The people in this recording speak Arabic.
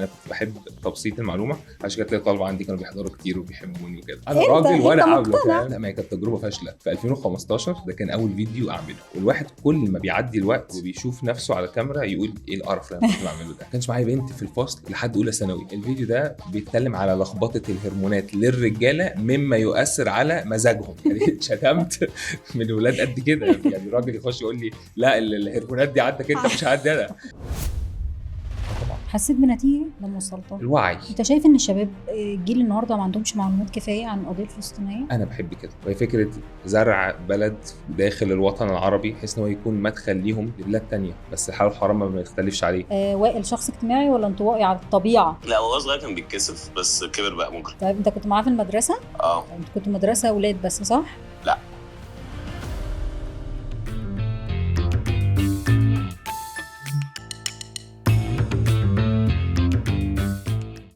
انا كنت بحب تبسيط المعلومه، عشان كده تلاقي طلبه عندي كانوا بيحضروا كتير وبيحبوني وكده. انا انت راجل وانا عامله مقتنع؟ لا، ما هي كانت تجربه فاشله. في 2015 ده كان اول فيديو اعمله، والواحد كل ما بيعدي الوقت وبيشوف نفسه على الكاميرا يقول ايه القرف اللي انا كنت بعمله ده. كانش معايا بنت في الفصل لحد اولى ثانوي. الفيديو ده بيتكلم على لخبطه الهرمونات للرجاله مما يؤثر على مزاجهم. يعني شتمت من ولاد قد كده، يعني الراجل يخش يقول لي لا الهرمونات دي عندك انت مش عندي انا. حسيت بنتيجه لما وصلت؟ الوعي. انت شايف ان الشباب الجيل النهارده ما عندهمش معلومات كفايه عن القضيه الفلسطينيه؟ انا بحب كده، وهي فكره زرع بلد داخل الوطن العربي بحيث ان هو يكون مدخل ليهم لبلاد تانية، بس الحلال والحرام ما بنختلفش عليه. وائل شخص اجتماعي ولا انطوائي على الطبيعه؟ لا هو صغير كان بيتكسف بس كبر بقى ممكن. طيب انت كنت معاه في المدرسه؟ انت كنت مدرسه اولاد بس صح؟